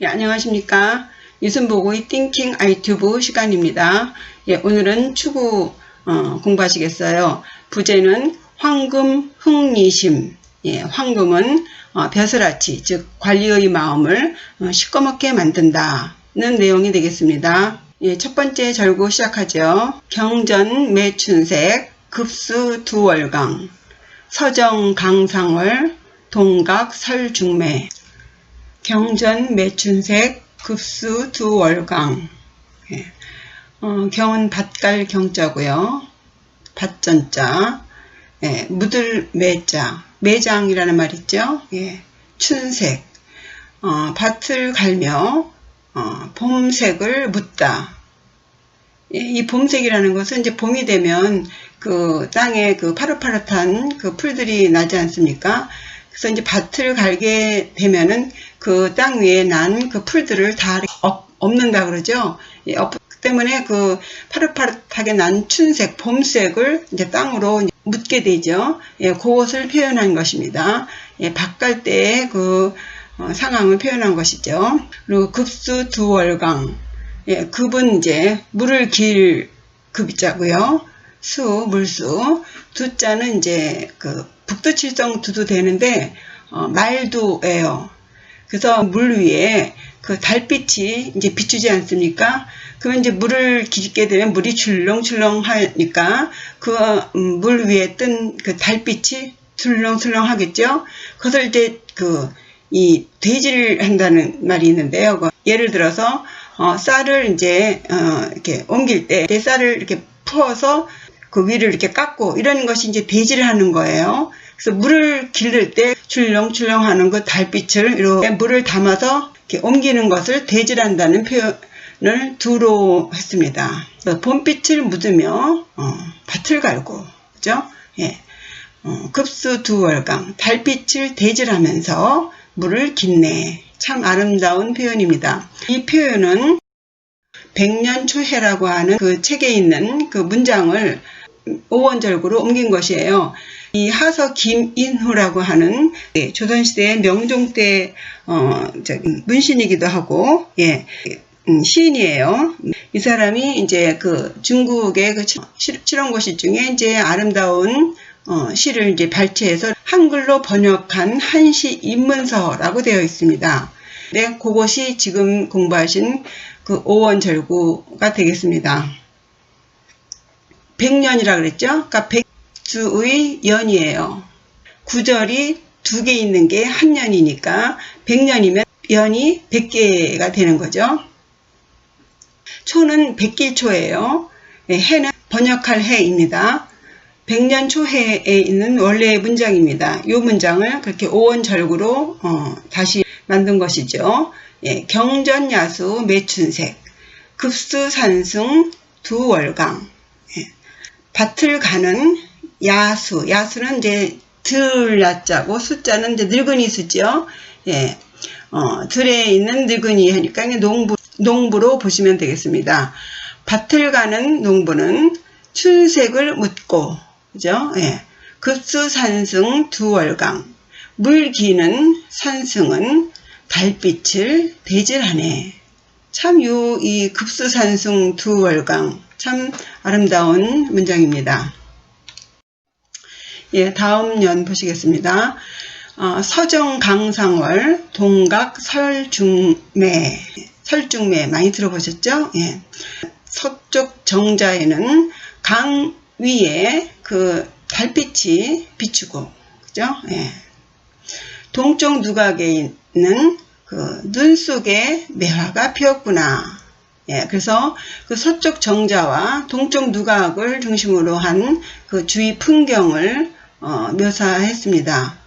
예, 안녕하십니까. 이순복의 띵킹 아이튜브 시간입니다. 예, 오늘은 추구 공부하시겠어요. 부제는 황금 흥리심. 예, 황금은 벼슬아치, 즉 관리의 마음을 시꺼멓게 만든다는 내용이 되겠습니다. 예, 첫 번째 절구 시작하죠. 경전 매춘색, 급수 두월강, 서정 강상월, 동각 설중매. 경전 매춘색, 급수 두월강. 예. 경은 밭갈 경자고요. 밭전자. 예. 묻을 매자. 매장이라는 말 있죠. 예. 춘색. 밭을 갈며 봄색을 묻다. 예. 이 봄색이라는 것은 이제 봄이 되면 그 땅에 그 파릇파릇한 그 풀들이 나지 않습니까? 그래서 이제 밭을 갈게 되면은 그 땅 위에 난 그 풀들을 다 엎는다 그러죠. 예, 때문에 그 파릇파릇하게 난 춘색, 봄색을 이제 땅으로 묻게 되죠. 예, 그것을 표현한 것입니다. 예, 밭 갈 때의 그 상황을 표현한 것이죠. 그리고 급수 두월강. 예, 급은 이제 물을 길 급자고요. 물수. 두자는 이제 그 북두칠성 두도 되는데 말두예요. 그래서 물 위에 그 달빛이 이제 비추지 않습니까? 그러면 이제 물을 길게 되면 물이 출렁출렁 하니까 그 물 위에 뜬 그 달빛이 출렁출렁 하겠죠? 그것을 이제 이 돼지를 한다는 말이 있는데요. 예를 들어서 쌀을 이제 이렇게 옮길 때 쌀을 이렇게 부어서 그 위를 이렇게 깎고 이런 것이 이제 돼지를 하는 거예요. 그래서 물을 기를 때 출렁출렁 하는 그 달빛을 이렇게 물을 담아서 이렇게 옮기는 것을 돼지란다는 표현을 두로 했습니다. 봄빛을 묻으며 밭을 갈고, 그죠? 예. 급수 두월강, 달빛을 돼지라면서 물을 긴내. 참 아름다운 표현입니다. 이 표현은 백년초해라고 하는 그 책에 있는 그 문장을 오원절구로 옮긴 것이에요. 이 하서 김인후라고 하는 조선시대의 명종 때 문신이기도 하고 시인이에요. 이 사람이 이제 그 중국의 그 칠원고시 중에 이제 아름다운 시를 이제 발췌해서 한글로 번역한 한시 입문서라고 되어 있습니다. 네, 그것이 지금 공부하신 그 오원절구가 되겠습니다. 백년이라 그랬죠? 그러니까 백수의 연이에요. 구절이 2개 있는 게 한 년이니까 100년이면 연이 100개가 되는 거죠. 초는 백길초예요. 해는 번역할 해입니다. 백년초해에 있는 원래의 문장입니다. 이 문장을 그렇게 오원절구로 다시 만든 것이죠. 예, 경전야수 매춘색, 급수산승 두월강. 예, 밭을 가는 야수, 야수는 이제 들야자고 수자는 이제 늙은이 수죠. 예, 들에 있는 늙은이 하니까 농부로 보시면 되겠습니다. 밭을 가는 농부는 춘색을 묻고, 그죠? 예, 급수산승 두월강, 물 기는 산승은 달빛을 대질하네. 참 이 급수산승 두월강 참 아름다운 문장입니다. 예, 다음 년 보시겠습니다. 서정 강상월, 동각 설중매. 설중매 많이 들어보셨죠? 예. 서쪽 정자에는 강 위에 그 달빛이 비추고, 그죠? 예. 동쪽 누각에 있는 그 눈 속에 매화가 피었구나. 예, 그래서 그 서쪽 정자와 동쪽 누각을 중심으로 한 그 주위 풍경을 묘사했습니다.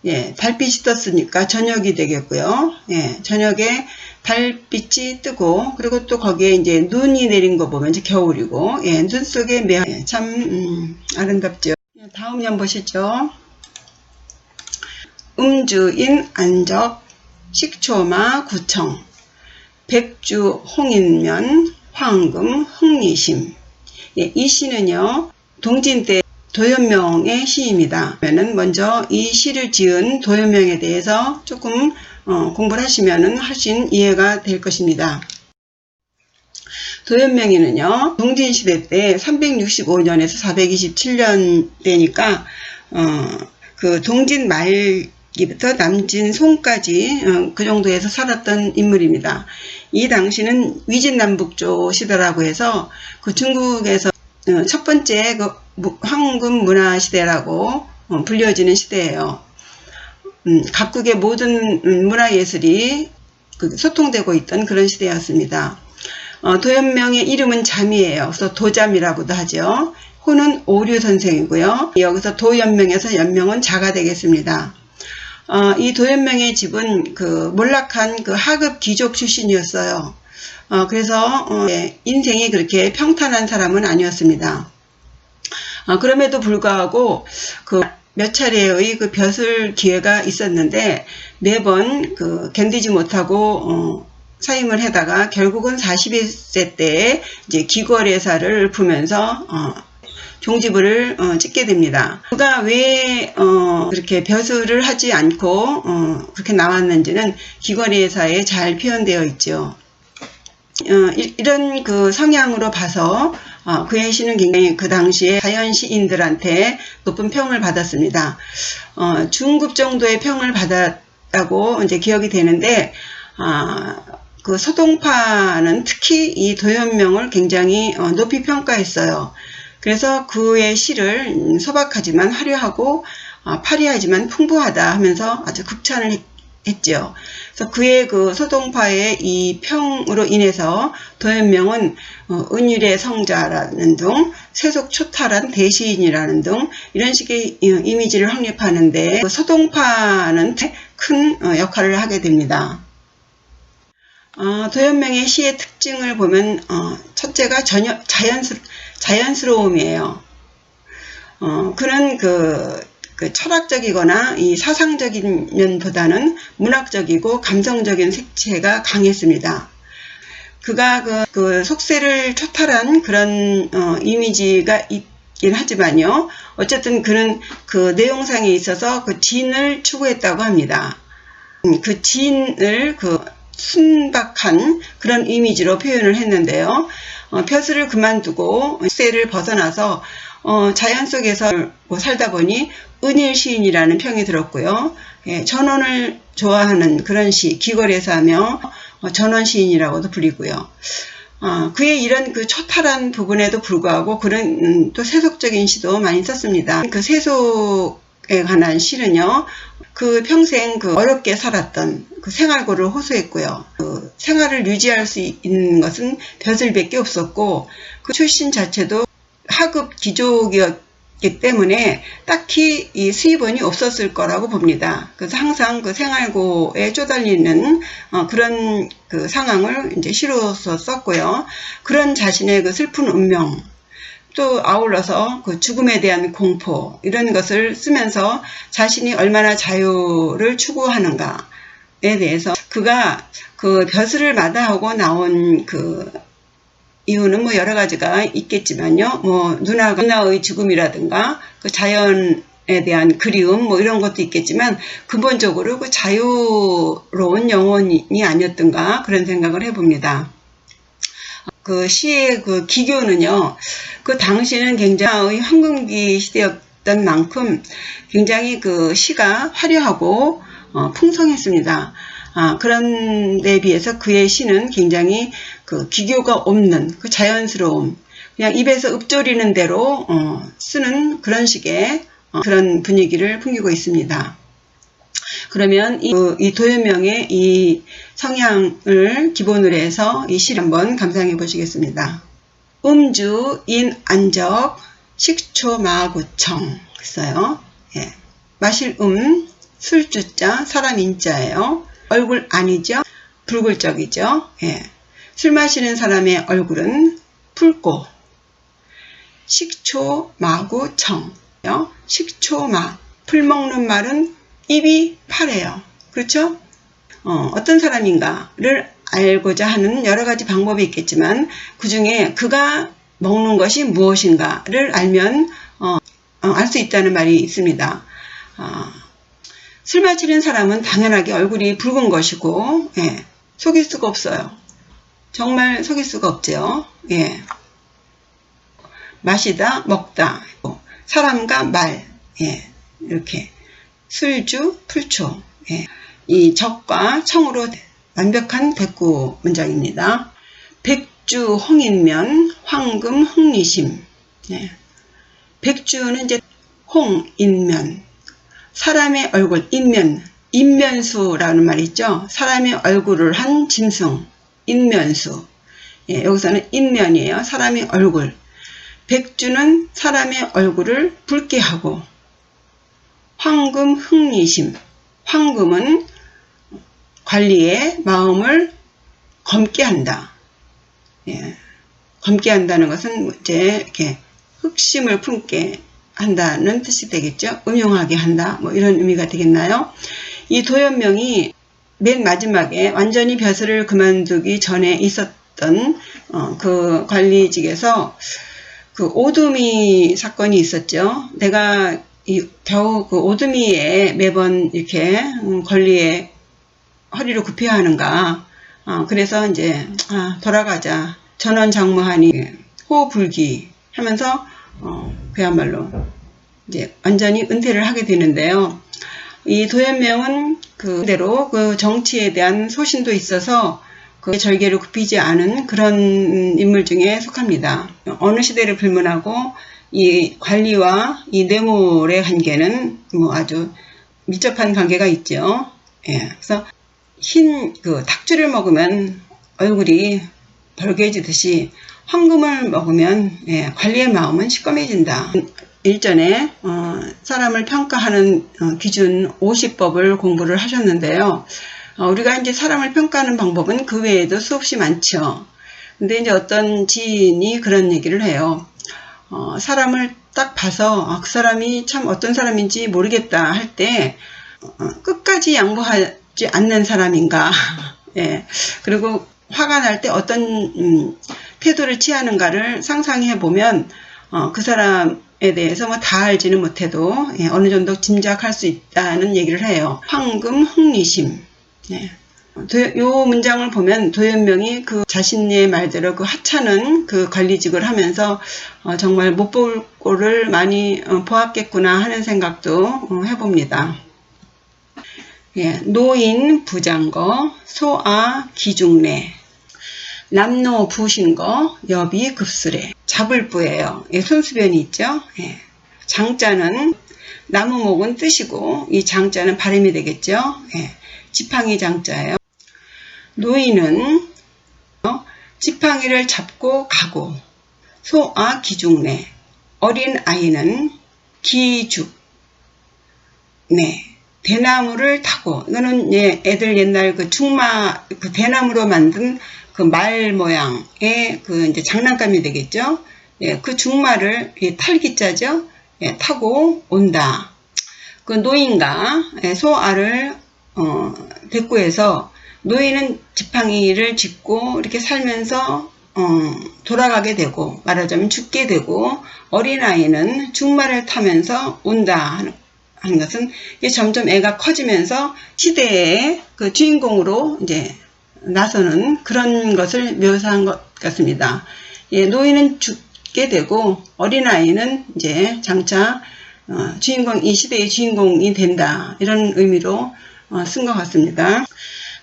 예, 달빛이 떴으니까 저녁이 되겠고요. 예, 저녁에 달빛이 뜨고, 그리고 또 거기에 이제 눈이 내린 거 보면 이제 겨울이고, 예, 눈 속에 매화, 예, 참 아름답죠. 예, 다음 년 보시죠. 음주인 안적, 식초마 구청, 백주 홍인면, 황금 흥리심. 예, 이 시는요, 동진 때 도연명의 시입니다. 먼저 이 시를 지은 도연명에 대해서 조금 공부를 하시면은 훨씬 이해가 될 것입니다. 도연명에는요, 동진시대 때 365년에서 427년 되니까, 그 동진 말기부터 남진 송까지 그 정도에서 살았던 인물입니다. 이 당시는 위진남북조 시대라고 해서 그 중국에서 첫 번째 그 황금 문화 시대라고 불려지는 시대예요. 각국의 모든 문화예술이 소통되고 있던 그런 시대였습니다. 도연명의 이름은 잠이에요. 그래서 도잠이라고도 하죠. 호는 오류 선생이고요. 여기서 도연명에서 연명은 자가 되겠습니다. 이 도연명의 집은 그 몰락한 그 하급 귀족 출신이었어요. 그래서 인생이 그렇게 평탄한 사람은 아니었습니다. 그럼에도 불구하고 그 몇 차례의 그 벼슬 기회가 있었는데 매번 그 견디지 못하고 사임을 하다가 결국은 41세 때에 이제 기궐예사를 푸면서 종지부를 찍게 됩니다. 그가 왜 그렇게 벼슬을 하지 않고 그렇게 나왔는지는 기궐예사에 잘 표현되어 있죠. 이런 그 성향으로 봐서 그의 시는 굉장히 그 당시에 자연 시인들한테 높은 평을 받았습니다. 중급 정도의 평을 받았다고 이제 기억이 되는데, 그 서동파는 특히 이 도연명을 굉장히 높이 평가했어요. 그래서 그의 시를 소박하지만 화려하고 파리하지만 풍부하다 하면서 아주 극찬을 했죠. 그래서 그의 그 서동파의 이 평으로 인해서 도연명은 은율의 성자라는 등 세속초탈한 대시인이라는 등 이런 식의 이미지를 확립하는데 그 서동파는 큰 역할을 하게 됩니다. 도연명의 시의 특징을 보면 첫째가 전혀 자연스러움이에요. 그는 그 철학적이거나 이 사상적인 면보다는 문학적이고 감성적인 색채가 강했습니다. 그가 그 속세를 초탈한 그런 이미지가 있긴 하지만요. 어쨌든 그는 그 내용상에 있어서 그 진을 추구했다고 합니다. 그 진을 그 순박한 그런 이미지로 표현을 했는데요. 벼슬을 그만두고 속세를 벗어나서 자연 속에서 살다 보니 은일 시인이라는 평이 들었고요. 전원을 좋아하는 그런 시, 기궐예사하며 전원 시인이라고도 불리고요. 그의 이런 그 초탈한 부분에도 불구하고 그런 또 세속적인 시도 많이 썼습니다. 그 세속에 관한 시는요, 그 평생 그 어렵게 살았던 그 생활고를 호소했고요. 그 생활을 유지할 수 있는 것은 벼슬밖에 없었고, 그 출신 자체도 하급 귀족이었기 때문에 딱히 이 수입원이 없었을 거라고 봅니다. 그래서 항상 그 생활고에 쪼달리는 그런 그 상황을 이제 시로서 썼고요. 그런 자신의 그 슬픈 운명, 또 아울러서 그 죽음에 대한 공포, 이런 것을 쓰면서 자신이 얼마나 자유를 추구하는가에 대해서 그가 그 벼슬을 마다하고 나온 그 이유는 뭐 여러 가지가 있겠지만요. 뭐 누나의 죽음이라든가 그 자연에 대한 그리움 뭐 이런 것도 있겠지만 근본적으로 그 자유로운 영혼이 아니었던가 그런 생각을 해봅니다. 그 시의 그 기교는요. 그 당시는 굉장히 황금기 시대였던 만큼 굉장히 그 시가 화려하고 풍성했습니다. 그런 데 비해서 그의 시는 굉장히 그 기교가 없는 그 자연스러움, 그냥 입에서 읊조리는 대로 쓰는 그런 식의 그런 분위기를 풍기고 있습니다. 그러면 이 도연명의 이 성향을 기본으로 해서 이 시를 한번 감상해 보시겠습니다. 음주, 인, 안적, 식초, 마구청 했어요. 예. 마실 술주자, 사람 인자예요. 얼굴 아니죠? 붉을적이죠? 예. 술 마시는 사람의 얼굴은 붉고, 식초, 마구, 청. 식초, 마. 풀 먹는 말은 입이 파래요. 그렇죠? 어떤 사람인가를 알고자 하는 여러 가지 방법이 있겠지만, 그 중에 그가 먹는 것이 무엇인가를 알면, 알 수 있다는 말이 있습니다. 술 마시는 사람은 당연하게 얼굴이 붉은 것이고, 예, 속일 수가 없어요. 정말 속일 수가 없죠. 예. 마시다, 먹다, 사람과 말, 예, 이렇게 술주, 풀초, 예. 이 적과 청으로 완벽한 대꾸 문장입니다. 백주 홍인면, 황금 흥리심. 예. 백주는 이제 홍인면, 사람의 얼굴, 인면, 인면수라는 말이 있죠. 사람의 얼굴을 한 짐승, 인면수. 예, 여기서는 인면이에요. 사람의 얼굴. 백주는 사람의 얼굴을 붉게 하고, 황금 흥리심. 황금은 관리의 마음을 검게 한다. 예, 검게 한다는 것은 이제 이렇게 흑심을 품게 한다는 뜻이 되겠죠. 음흉하게 한다. 뭐 이런 의미가 되겠나요? 이 도연명이 맨 마지막에 완전히 벼슬을 그만두기 전에 있었던 그 관리직에서 그 오두미 사건이 있었죠. 내가 겨우 그 오두미에 매번 이렇게 권리에 허리를 굽혀야 하는가. 그래서 이제 돌아가자. 전원장무하니 호불기 하면서 그야말로 이제 완전히 은퇴를 하게 되는데요. 이 도연명은 그대로 그 정치에 대한 소신도 있어서 그 절개를 굽히지 않은 그런 인물 중에 속합니다. 어느 시대를 불문하고 이 관리와 이 뇌물의 관계는 뭐 아주 밀접한 관계가 있죠. 예, 그래서 흰 그 닭줄을 먹으면 얼굴이 벌개지듯이 황금을 먹으면 예, 관리의 마음은 시꺼매진다. 일전에 사람을 평가하는 기준 50법을 공부를 하셨는데요. 우리가 이제 사람을 평가하는 방법은 그 외에도 수없이 많죠. 근데 이제 어떤 지인이 그런 얘기를 해요. 사람을 딱 봐서 그 사람이 참 어떤 사람인지 모르겠다 할 때 끝까지 양보하지 않는 사람인가. 예. 그리고 화가 날 때 어떤 태도를 취하는가를 상상해 보면 그 사람에 대해서 뭐 다 알지는 못해도 예, 어느 정도 짐작할 수 있다는 얘기를 해요. 황금 흥리심. 예. 요 문장을 보면 도연명이 그 자신의 말대로 그 하찮은 그 관리직을 하면서 정말 못 볼 꼴을 많이 보았겠구나 하는 생각도 해봅니다. 예, 노인 부장거, 소아 기중래, 남노 부신거, 여비 급수래. 잡을 부예요. 예, 손수변이 있죠. 예. 장자는 나무목은 뜻이고 이 장자는 발음이 되겠죠. 예. 지팡이 장자예요. 노인은 지팡이를 잡고 가고, 소아 기중래, 어린 아이는 기죽, 네, 대나무를 타고, 이거는 예, 애들 옛날 그 충마 그 대나무로 만든 그 말 모양의 그 이제 장난감이 되겠죠. 예, 그 중마를 예, 탈기자죠. 예, 타고 온다. 그 노인과 예, 소아를 대꾸해서 노인은 지팡이를 짚고 이렇게 살면서 돌아가게 되고 말하자면 죽게 되고 어린아이는 중마를 타면서 온다 하는 것은 이제 점점 애가 커지면서 시대의 그 주인공으로 이제 나서는 그런 것을 묘사한 것 같습니다. 예, 노인은 죽게 되고 어린아이는 이제 장차 주인공, 이 시대의 주인공이 된다. 이런 의미로 쓴 것 같습니다.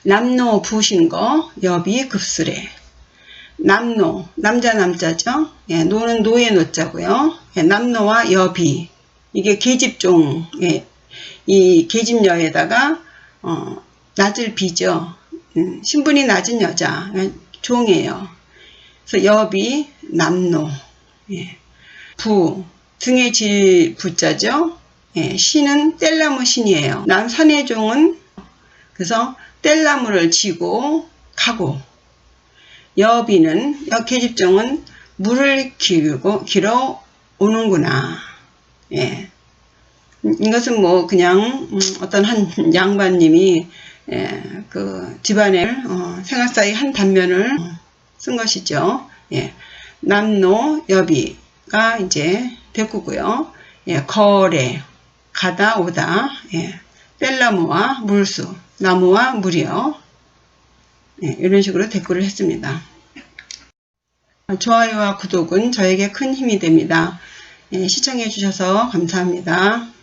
남노 부신거, 여비 급수래. 남노, 남자 남자죠. 예, 노는 노의 노자고요. 예, 남노와 여비, 이게 계집종, 예, 이 계집녀에다가 낮을 비죠. 신분이 낮은 여자, 종이에요. 그래서 여비, 남노, 예, 부, 등에 질 부자죠. 예, 신은 뗄나무 신이에요. 남산해종은 그래서 뗄나무를 지고 가고, 여비는 계집종은 물을 길어 오는구나. 예. 이것은 뭐 그냥 어떤 한 양반님이 예, 그 집안의 생활사의 한 단면을 쓴 것이죠. 예. 남노 여비가 이제 대꾸고요. 예, 거래, 가다 오다. 예. 뗄나무와 물수, 나무와 물이요. 네, 이런 식으로 댓글을 했습니다. 좋아요와 구독은 저에게 큰 힘이 됩니다. 네, 시청해 주셔서 감사합니다.